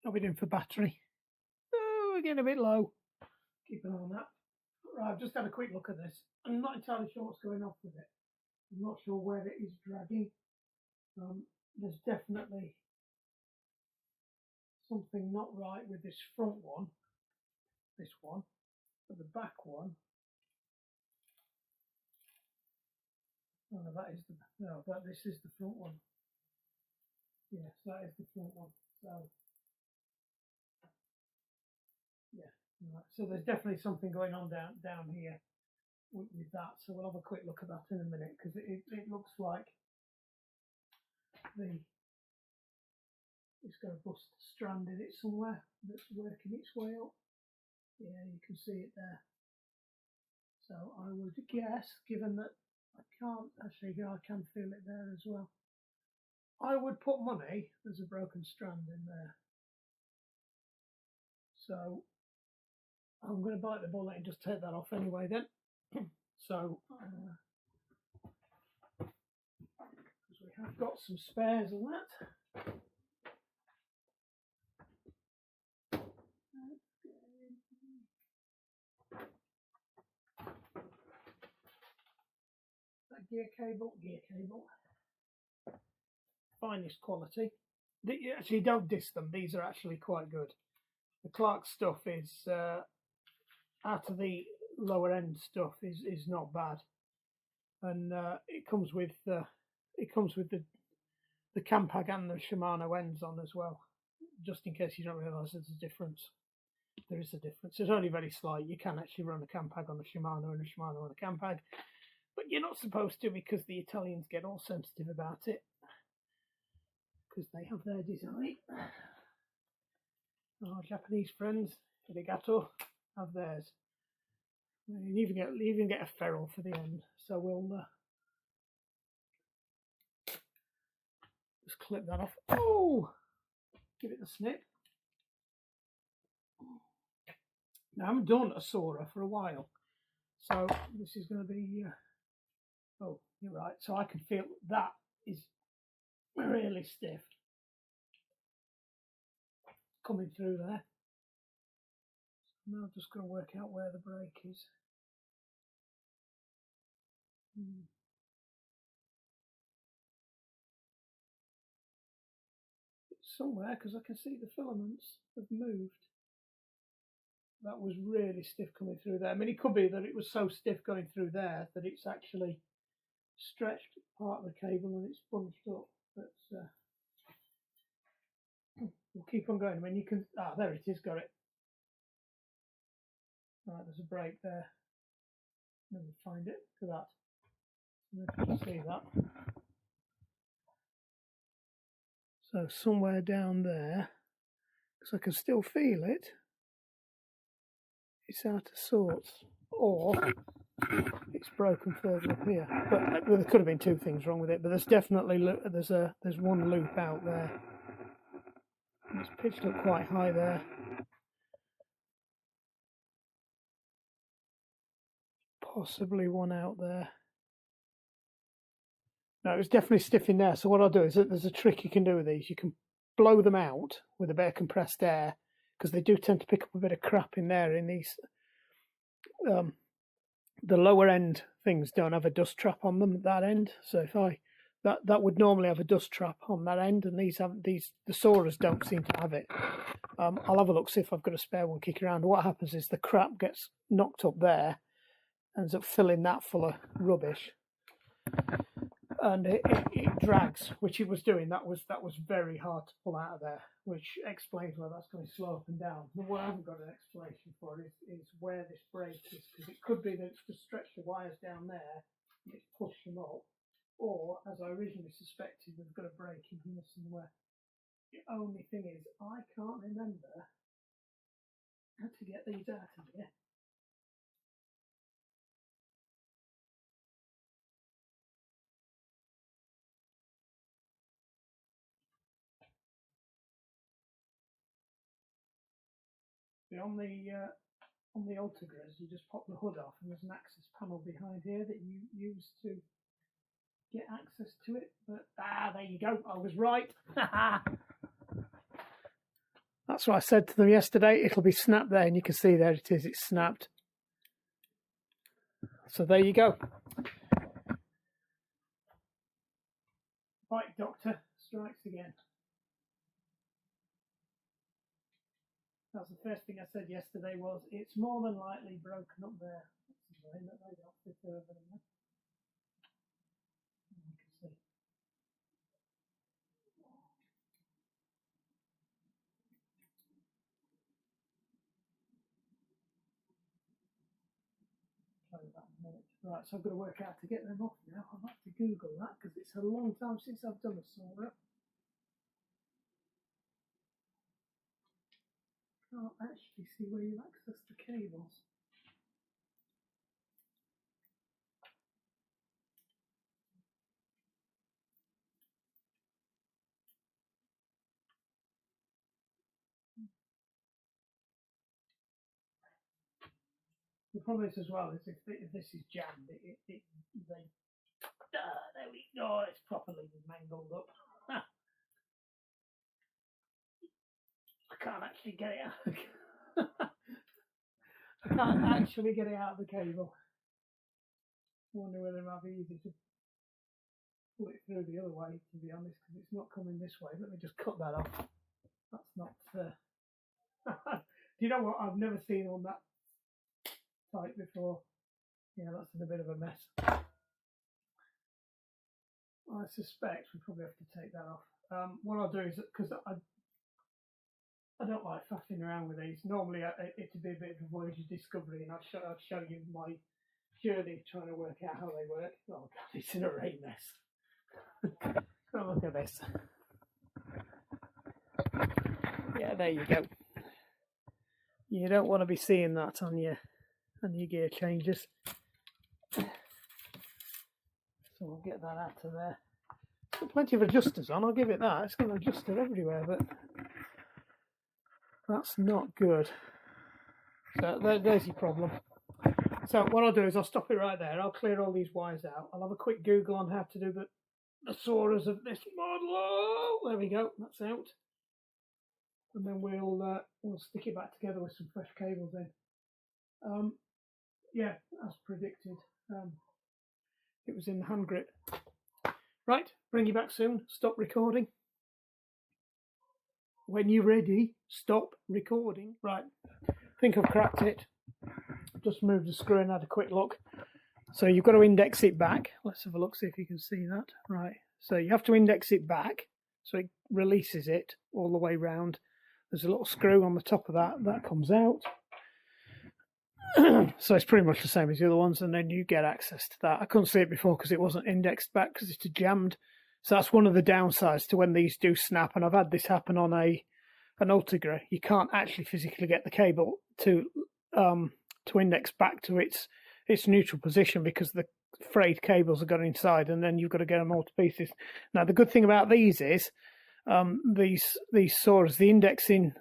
I'll be doing for battery. Oh, we're getting a bit low. Keep an eye on that. Right, I've just had a quick look at this. I'm not entirely sure what's going off with it. I'm not sure where it is dragging. There's definitely something not right with this front one. This one. But the back one. Oh, this is the front one. Yes, that is the front one. So, yeah. Right. So there's definitely something going on down here with that. So we'll have a quick look at that in a minute, because it looks like it's got a bust strand in it somewhere that's working its way up. Yeah, you can see it there. So I would guess, given that I can't actually, I can feel it there as well. I would put money there's a broken strand in there. So I'm going to bite the bullet and just take that off anyway then. So, because we have got some spares on that. That gear cable. Finest quality. Actually, don't diss them. These are actually quite good. The Clark stuff is, out of the lower end stuff, is not bad, and it comes with the Campag and the Shimano ends on as well. Just in case you don't realise there's a difference. There is a difference. It's only very slight. You can actually run a Campag on a Shimano and a Shimano on a Campag, but you're not supposed to, because the Italians get all sensitive about it, because they have their design. Our Japanese friends, Arigato, have theirs. You even get a ferrule for the end. So we'll just clip that off. Oh, give it a snip. Now I haven't done a Sora for a while, so this is going to be. Oh, you're right. So I can feel that is really stiff coming through there. Now I'm just going to work out where the brake is. It's somewhere, because I can see the filaments have moved. That was really stiff coming through there. I mean, it could be that it was so stiff going through there that it's actually stretched part of the cable and it's bunched up. But we'll keep on going. I mean, you can. There it is. Got it. Right, there's a break there. Let me find it. Look at that. You can see that. So somewhere down there, because I can still feel it. It's out of sorts, or it's broken further up here. But there could have been two things wrong with it. But there's definitely there's one loop out there. It's pitched up quite high there. Possibly one out there. No, it was definitely stiff in there. So what I'll do is there's a trick you can do with these. You can blow them out with a bit of compressed air, because they do tend to pick up a bit of crap in there. In these, the lower end things don't have a dust trap on them at that end. So if that would normally have a dust trap on that end, and the Soras don't seem to have it. I'll have a look, see if I've got a spare one kicking around. What happens is the crap gets knocked up there, ends up filling that full of rubbish, and it drags, which it was doing. That was very hard to pull out of there, which explains why that's going slow up and down. But what I haven't got an explanation for is where this brake is, because it could be that it's just stretched the wires down there and it's pushed them up, or, as I originally suspected, we've got a brake in here somewhere. The only thing is, I can't remember how to get these out of here. On the Ultegras, you just pop the hood off, and there's an access panel behind here that you use to get access to it. But there you go. I was right. That's what I said to them yesterday. It'll be snapped there, and you can see there it is. It's snapped. So there you go. Bike doctor strikes again. That's the first thing I said yesterday was it's more than likely broken up there. That's the that they don't fit over there. You can see. Right, so I've got to work out to get them off now. I'll have to Google that because it's a long time since I've done a saw up. Can't actually see where you access the cables. The problem is as well is if this is jammed, there we go. It's properly mangled up. I can't actually get it out. I can't actually get it out of the cable. I wonder whether it might be easy to pull it through the other way, to be honest, because it's not coming this way. Let me just cut that off. That's not. Do you know what? I've never seen on that type before. Yeah, that's in a bit of a mess. I suspect we probably have to take that off. What I'll do is, because I don't like faffing around with these. Normally, it'd be a bit of a voyage of discovery, and I'll show you my journey trying to work out how they work. Oh God, it's in a right mess. Oh, look at this. Yeah, there you go. You don't want to be seeing that on your gear changes. So we'll get that out of there. Got plenty of adjusters on, I'll give it that. It's got an adjuster everywhere, but that's not good. So there's your problem. So what I'll do is I'll stop it right there. I'll clear all these wires out. I'll have a quick Google on how to do the saws of this model. Oh, there we go. That's out. And then we'll stick it back together with some fresh cables in. Yeah, as predicted. It was in the hand grip. Right, bring you back soon. Stop recording. When you're ready, stop recording. Right, I think I've cracked it. Just moved the screw and had a quick look. So you've got to index it back. Let's have a look, see if you can see that. Right, so you have to index it back so it releases it all the way round. There's a little screw on the top of that comes out. So it's pretty much the same as the other ones, and then you get access to that. I couldn't see it before because it wasn't indexed back because it's jammed. So that's one of the downsides to when these do snap, and I've had this happen on an Ultegra. You can't actually physically get the cable to index back to its neutral position because the frayed cables have got inside, and then you've got to get them all to pieces. Now the good thing about these is these saws, the indexing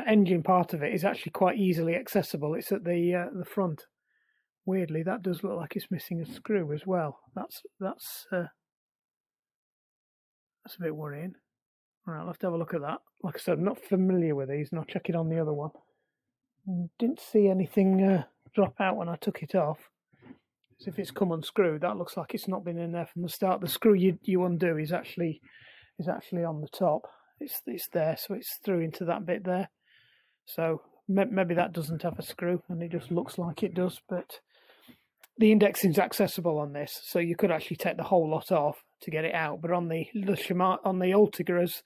engine part of it is actually quite easily accessible. It's at the front. Weirdly, that does look like it's missing a screw as well. That's a bit worrying. All right, I'll have to have a look at that. Like I said, I'm not familiar with these, and I'll check it on the other one. Didn't see anything drop out when I took it off. So if it's come unscrewed, that looks like it's not been in there from the start. The screw you undo is actually on the top. It's there, so it's through into that bit there. So maybe that doesn't have a screw, and it just looks like it does. But the indexing is accessible on this, so you could actually take the whole lot off to get it out. But on the Ultegras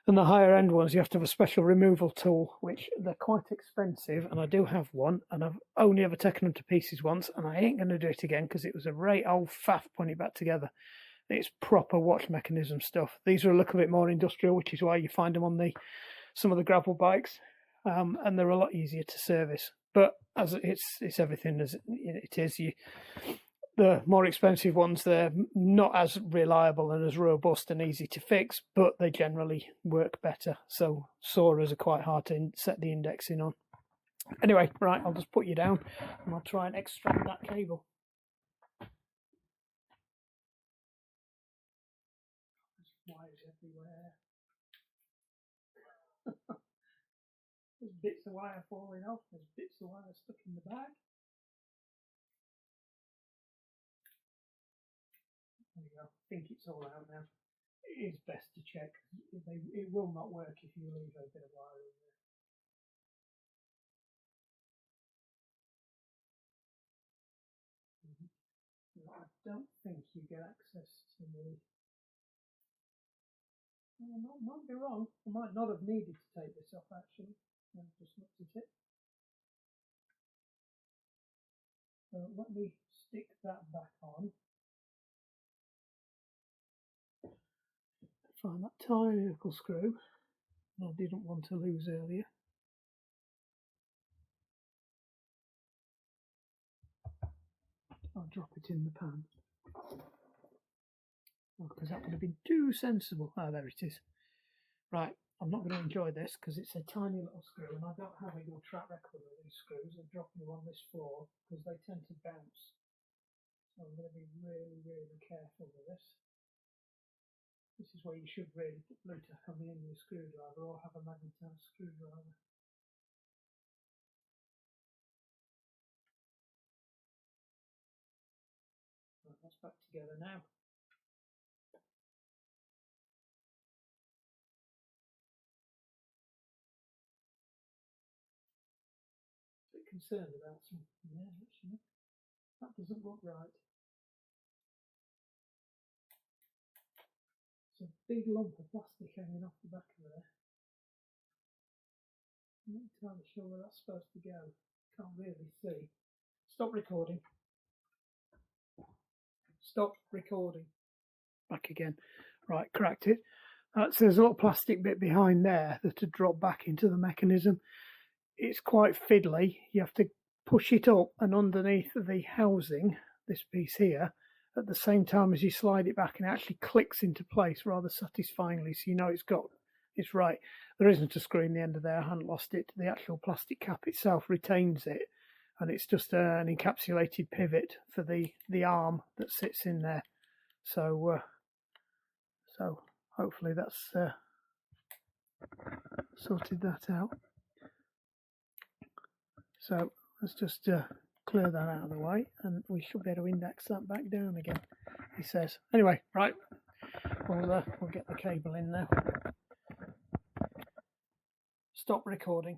and the higher end ones, you have to have a special removal tool, which they're quite expensive. And I do have one, and I've only ever taken them to pieces once, and I ain't going to do it again because it was a right old faff putting it back together. It's proper watch mechanism stuff. These are a little bit more industrial, which is why you find them on some of the gravel bikes, and they're a lot easier to service. But as it's everything as it is, the more expensive ones, they're not as reliable and as robust and easy to fix, but they generally work better. So sawers are quite hard to set the indexing on. Anyway, right, I'll just put you down and I'll try and extract that cable. Wires everywhere. There's bits of wire falling off, there's bits of wire stuck in the bag. There we go, I think it's all out now. It is best to check. It will not work if you leave a bit of wire in there. I don't think you get access to the... I might be wrong. I might not have needed to take this off actually. I've just looked at it. So let me stick that back on. Find that tiny little screw I didn't want to lose earlier. I'll drop it in the pan. Because that would have been too sensible. Ah, there it is. Right, I'm not going to enjoy this because it's a tiny little screw and I don't have a good track record with these screws of dropping them on this floor because they tend to bounce. So I'm going to be really, really careful with this. This is where you should really put Bluetooth on the end of your screwdriver or have a magnetised screwdriver. Right, that's back together now. A bit concerned about something there actually. That doesn't look right. It's a big lump of plastic hanging off the back of there. I'm not entirely sure where that's supposed to go. Can't really see. Stop recording. Stop recording. Back again. Right, cracked it. So there's a little plastic bit behind there that had dropped back into the mechanism. It's quite fiddly. You have to push it up and underneath the housing, this piece here, at the same time as you slide it back, and it actually clicks into place rather satisfyingly, so you know it's right. There isn't a screw in the end of there. I hadn't lost it. The actual plastic cap itself retains it, and it's just an encapsulated pivot for the arm that sits in there. So hopefully that's sorted that out. So let's just clear that out of the way, and we should be able to index that back down again, he says. Anyway, right, we'll get the cable in now. Stop recording.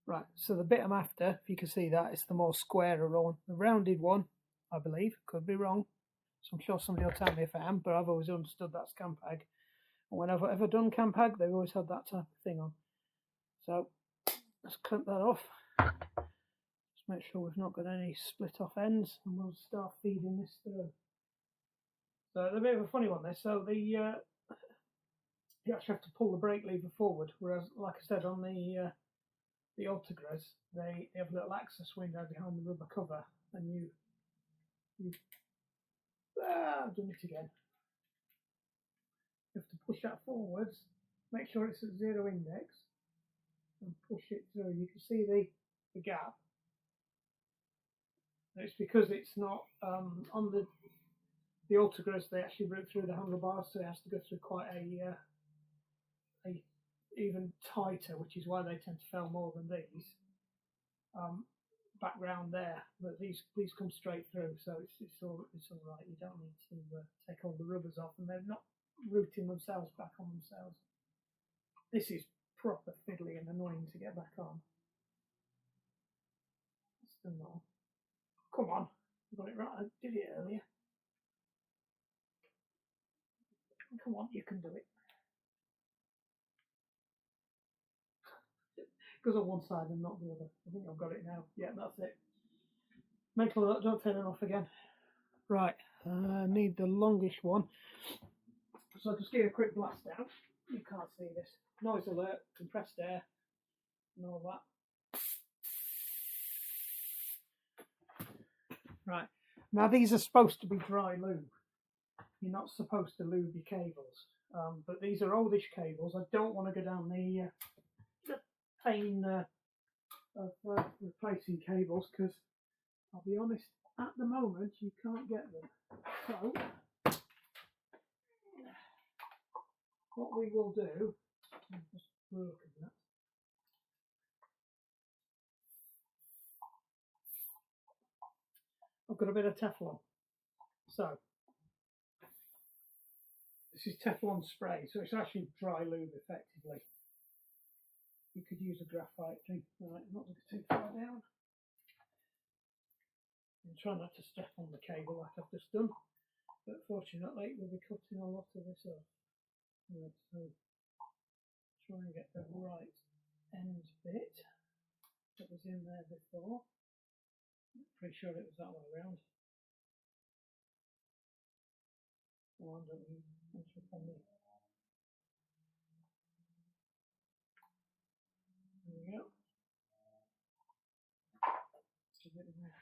Right, so the bit I'm after, if you can see that, it's the more squarer one. The rounded one, I believe, could be wrong. So I'm sure somebody will tell me if I am, but I've always understood that's Campag. And when I've ever done Campag, they've always had that type of thing on. So let's clip that off. Just make sure we've not got any split off ends, and we'll start feeding this through. So it's a bit of a funny one this. So you actually have to pull the brake lever forward, whereas, like I said, on the Ultegras, they have a little access window behind the rubber cover, and I've done it again. You have to push that forwards, make sure it's at 0 index, and push it through. You can see the gap. And it's because it's not on the Ultegras. They actually route through the handlebars, so it has to go through quite a even tighter, which is why they tend to fail more than these. Background there, but these come straight through, so it's all right. You don't need to take all the rubbers off, and they're not routing themselves back on themselves. This is proper fiddly and annoying to get back on. Still not. Come on, I got it right. I did it earlier. Come on, you can do it. Goes on one side and not the other. I think I've got it now. Yeah, that's it. Mental alert, don't turn it off again. Right, I need the longish one. So I'll just give you a quick blast down. You can't see this. Noise alert, compressed air, and all that. Right, now these are supposed to be dry lube. You're not supposed to lube your cables. But these are oldish cables. I don't want to go down the pain of replacing cables, because I'll be honest, at the moment you can't get them. So what we will do, I've just broken that. got a bit of Teflon. So this is Teflon spray, so it's actually dry lube effectively. You could use a graphite thing. Right, not look too far down. And try not to step on the cable like I've just done. But fortunately, we'll be cutting a lot of this off. Right, so try and get the right end bit that was in there before. Pretty sure it was that way around. Why don't we punch up on the... There we go. A bit of that.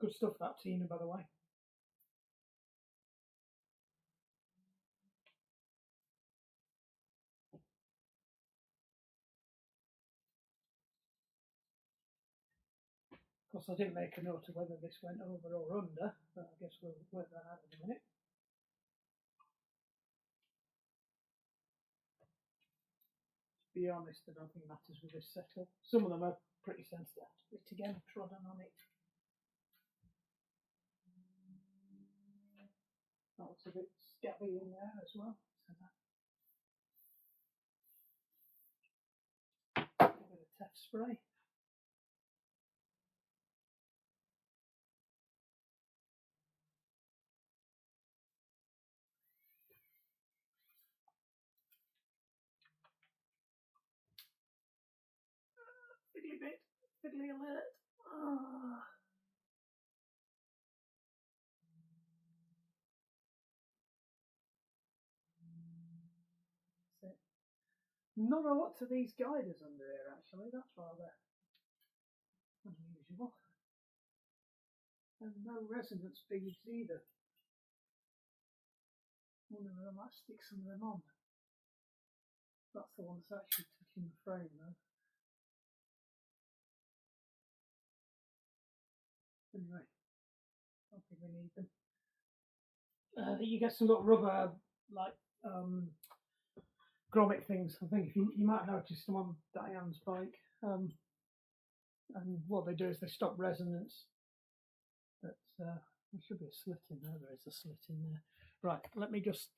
Good stuff, that Tina, by the way. Of course, I didn't make a note of whether this went over or under, but I guess we'll work that out in a minute. To be honest, I don't think it matters with this setup. Some of them are pretty sensitive. It again, trodden on it. That looks a bit scabby in there as well. So that. A bit of Tef spray. Fiddly bit, fiddly alert. Oh. Not a lot to these guiders under here, actually. That's rather unusual. And no resonance beads either. One of them, I might stick some of them on. That's the one that's actually touching the frame, though. Anyway, I don't think we need them. You get some little rubber, like, grommet things. I think you might notice them on Diane's bike. And what they do is they stop resonance. But there should be a slit in there. There is a slit in there. Right, let me just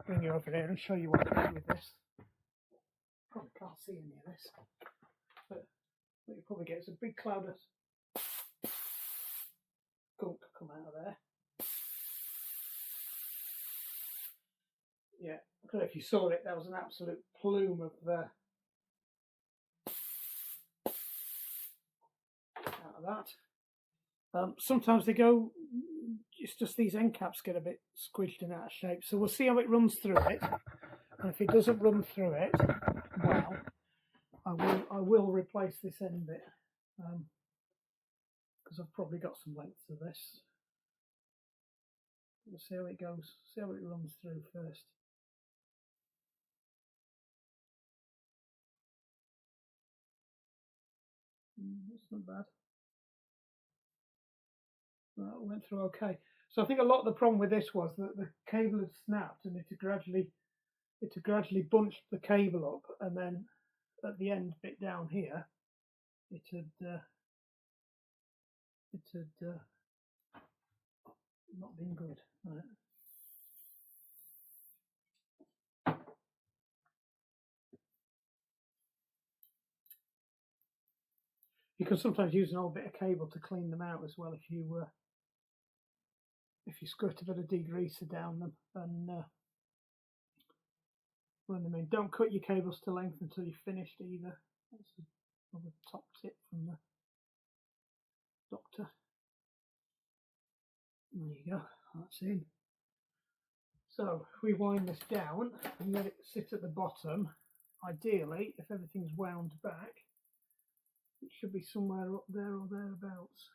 bring you over there and show you what to do with this. Probably can't see any of this, but what you probably get is a big cloud of gunk come out of there. Yeah, I don't know if you saw it, there was an absolute plume of out of that. Sometimes they go, it's just these end caps get a bit squished and out of shape. So we'll see how it runs through it. And if it doesn't run through it, well, I will replace this end bit. Because I've probably got some length to this. We'll see how it goes, see how it runs through first. That's not bad. That went through okay. So I think a lot of the problem with this was that the cable had snapped and it had gradually bunched the cable up, and then at the end bit down here, it had not been good. Right. You can sometimes use an old bit of cable to clean them out as well if you squirt a bit of degreaser down them and run them in. Don't cut your cables to length until you've finished either. That's another top tip from the doctor. There you go, that's in. So if we wind this down and let it sit at the bottom, ideally, if everything's wound back, it should be somewhere up there or thereabouts.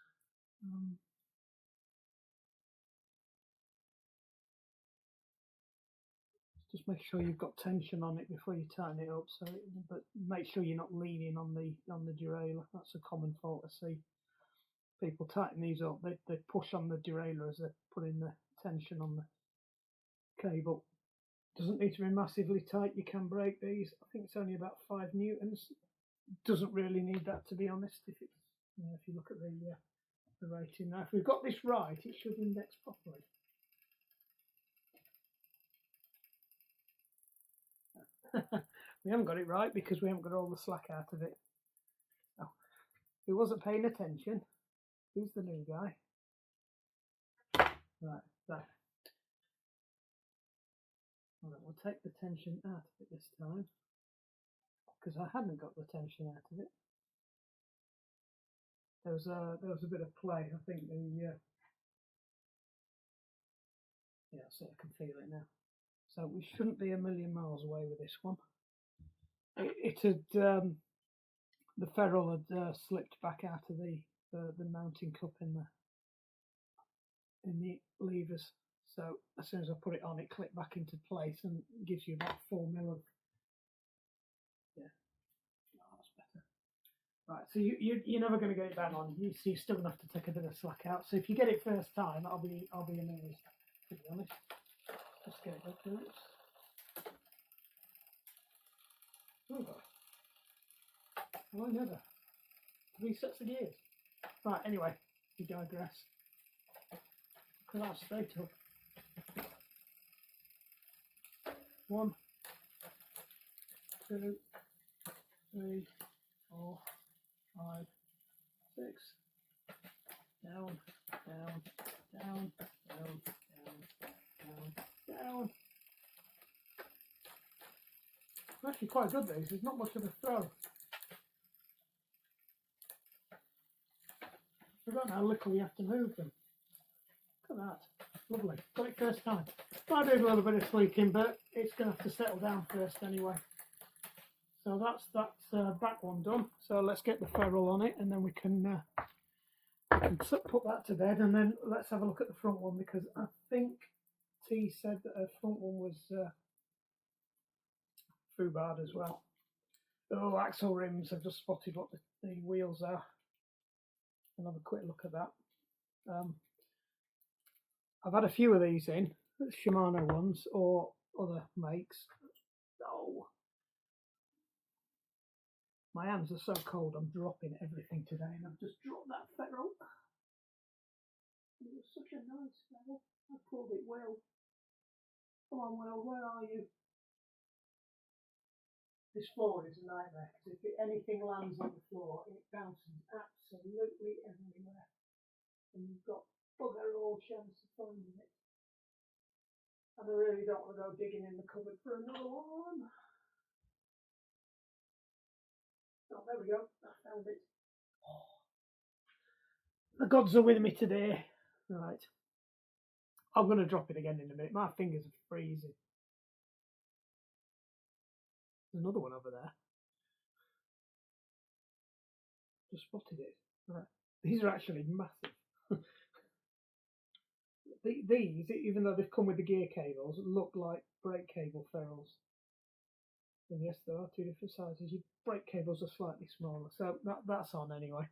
Just make sure you've got tension on it before you tighten it up. So, but make sure you're not leaning on the derailleur. That's a common fault I see. People tighten these up. They push on the derailleur as they're putting the tension on the cable. Doesn't need to be massively tight. You can break these. I think it's only about 5 newtons. Doesn't really need that, to be honest. If it's, if you look at the rating now, if we've got this right, it should index properly. We haven't got it right because we haven't got all the slack out of it. Oh, he wasn't paying attention. Who's the new guy? Right, there. Right, we'll take the tension out of it this time because I hadn't got the tension out of it. There was a bit of play. I think yeah, so I can feel it now. So we shouldn't be a million miles away with this one. It had the ferrule had slipped back out of the mounting cup in the levers. So as soon as I put it on, it clicked back into place and gives you about 4 mil of. Yeah, oh, that's better. Right, so you're never going to get it bang on. You're still going to have to take a bit of slack out. So if you get it first time, I'll be amazed. To be honest, let's get it back to it. Oh, well, never. 3 sets of gears. Right, anyway, we digress. Look at that straight up. 1, 2, 3, 4, 5, 6. Down, down, down, down, down, down, down. It's actually quite good, these. There's not much of a throw. I forgot how little you have to move them. Look at that. Lovely. Got it first time. Might do a little bit of tweaking, but it's going to have to settle down first anyway. So that's back one done. So let's get the ferrule on it, and then we can put that to bed, and then let's have a look at the front one, because I think T said that her front one was foobarred as well. Oh, axle rims. I've just spotted what the wheels are. I'll have a quick look at that. I've had a few of these in, Shimano ones or other makes. Oh, my hands are so cold, I'm dropping everything today, and I've just dropped that ferrule. It was such a nice ferrule. I pulled it well. Come on, Will, where are you? This floor is a nightmare, because if anything lands on the floor, it bounces absolutely everywhere. And you've got bugger all chance of finding it. And I really don't want to go digging in the cupboard for another one. Oh, there we go. I found it. Oh. The gods are with me today. Right. I'm going to drop it again in a minute. My fingers are freezing. There's another one over there. Just spotted it. Right. These are actually massive. These, even though they've come with the gear cables, look like brake cable ferrules. And yes, there are 2 different sizes. Your brake cables are slightly smaller, so that's on anyway.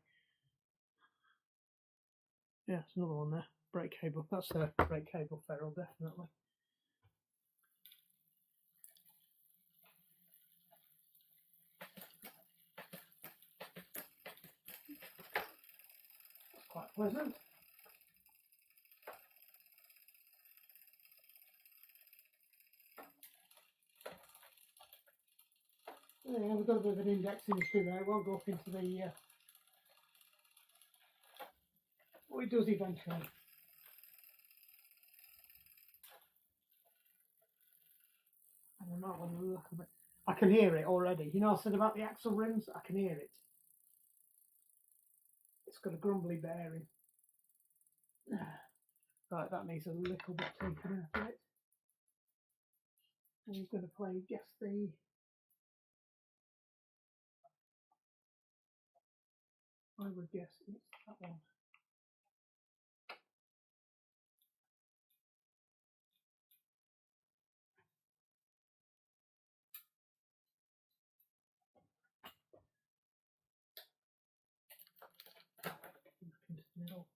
Yeah, there's another one there. Brake cable. That's a brake cable ferrule, definitely. That's quite pleasant. Yeah, we've got a bit of an indexing issue there. It won't go up into the. Well, it does eventually. I might want to look a bit. I can hear it already. You know, I said about the axle rims. I can hear it. It's got a grumbly bearing. Right, that needs a little bit taken out of it. And he's going to play guess the. I would guess it's that one. Into the middle.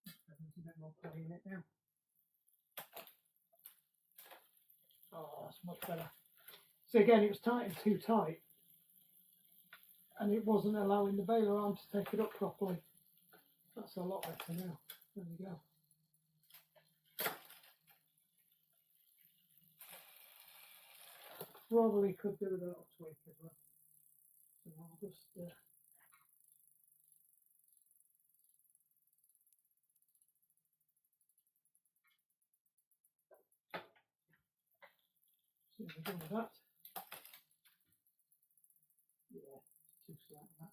There's a bit more play in it now. that's much better. So again, it was tightened too tight, and it wasn't allowing the baler arm to take it up properly. That's a lot better now. There we go. Probably could do with a little tweak as well. So I'll just see if we're done with that. Yeah, too slight that.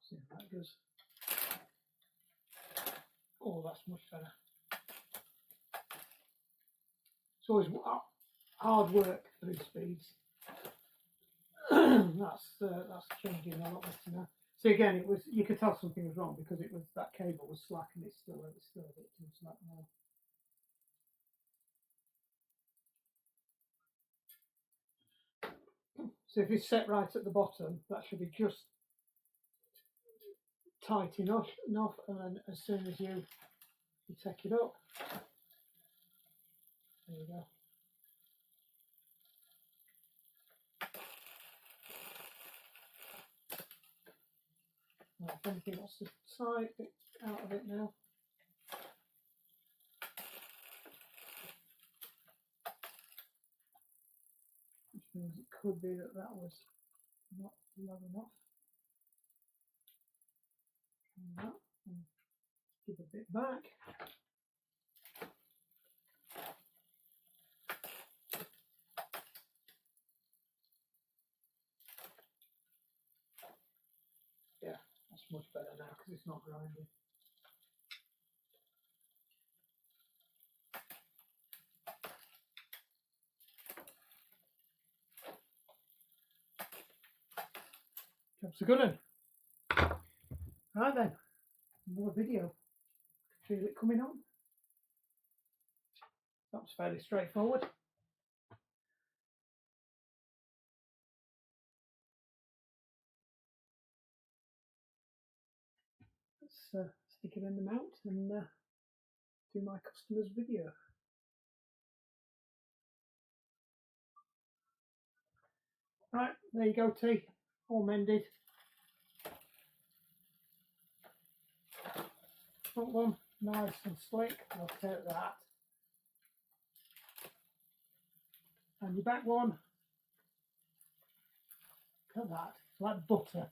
See how that goes. Oh, that's much better. It's always hard work through speeds. That's changing a lot better now. So again, it was, you could tell something was wrong because it was, that cable was slack and it's still a bit too slack now. So if it's set right at the bottom, that should be just tight enough, and then as soon as you take it up, there you go. Right, if anything wants to side bit out of it now. Which means it could be that that was not low enough. And that, and give a bit back. Yeah, that's much better now because it's not grinding. Job's a good one. Right then, another video. Feel it coming on. That was fairly straightforward. Let's stick it in the mount and do my customer's video. Right, there you go, T. All mended. Front one, nice and slick. I'll take that. And your back one, look at that, like butter.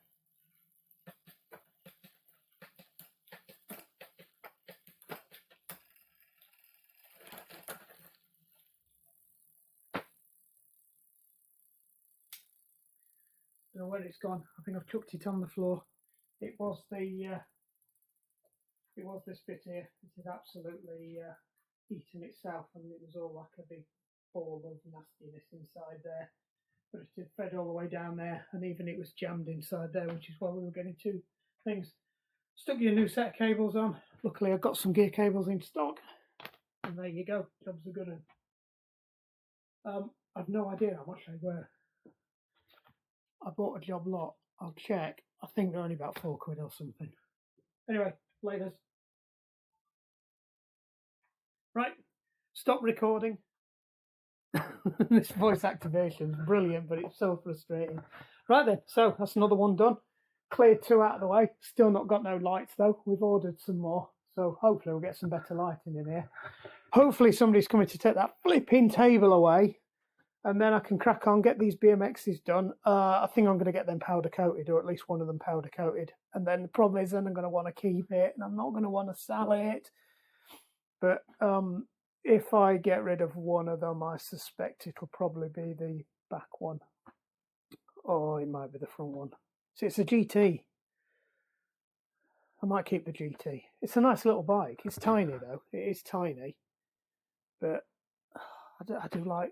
Don't know where it's gone. I think I've chucked it on the floor. It was this bit here. It had absolutely eaten itself, and it was all like a big ball of nastiness inside there. But it had fed all the way down there, and even it was jammed inside there, which is why we were getting two things. Stuck your new set of cables on. Luckily, I've got some gear cables in stock, and there you go. Job's a good one. I've no idea how much they were. I bought a job lot. I'll check. I think they're only about £4 or something. Anyway, laters. Right, stop recording. This voice activation is brilliant, but it's so frustrating. Right then, so that's another one done. Cleared 2 out of the way. Still not got no lights though. We've ordered some more, so hopefully we'll get some better lighting in here. Hopefully somebody's coming to take that flipping table away, and then I can crack on, get these BMXs done. I think I'm going to get them powder coated, or at least one of them powder coated. And then the problem is then I'm going to want to keep it, and I'm not going to want to sell it. But if I get rid of one of them, I suspect it'll probably be the back one. Or it might be the front one. So it's a GT. I might keep the GT. It's a nice little bike. It's tiny though. It is tiny. But I do like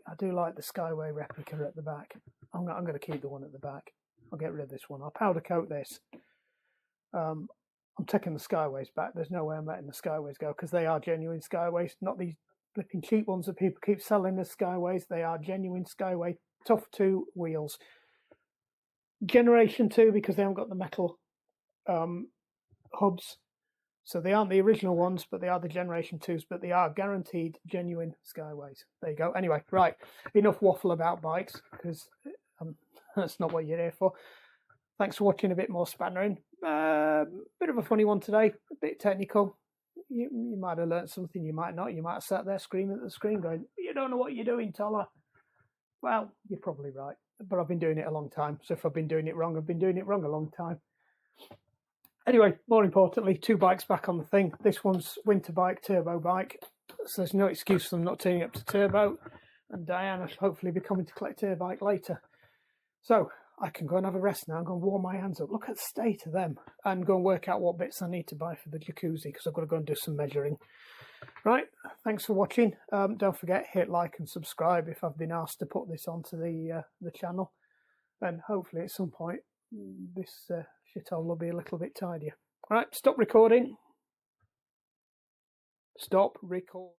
the Skyway replica at the back. I'm going to keep the one at the back. I'll get rid of this one. I'll powder coat this. I'm taking the Skyways back. There's no way I'm letting the Skyways go because they are genuine Skyways, not these flipping cheap ones that people keep selling as Skyways. They are genuine Skyway, tough 2 wheels. Generation 2, because they haven't got the metal hubs. So they aren't the original ones, but they are the Generation 2s, but they are guaranteed genuine Skyways. There you go. Anyway, right, enough waffle about bikes, because that's not what you're here for. Thanks for watching a bit more spannering. Bit of a funny one today, a bit technical. You might have learnt something, you might not. You might have sat there screaming at the screen going, you don't know what you're doing, Toller. Well, you're probably right, but I've been doing it a long time. So if I've been doing it wrong, I've been doing it wrong a long time. Anyway, more importantly, 2 bikes back on the thing. This one's winter bike, turbo bike. So there's no excuse for them not turning up to turbo. And Diane will hopefully be coming to collect her bike later. So I can go and have a rest now. I'm going to warm my hands up. Look at the state of them. And go and work out what bits I need to buy for the jacuzzi, because I've got to go and do some measuring. Right, thanks for watching. Don't forget, hit like and subscribe if I've been asked to put this onto the channel. And hopefully at some point this shithole will be a little bit tidier. Right, stop recording. Stop record.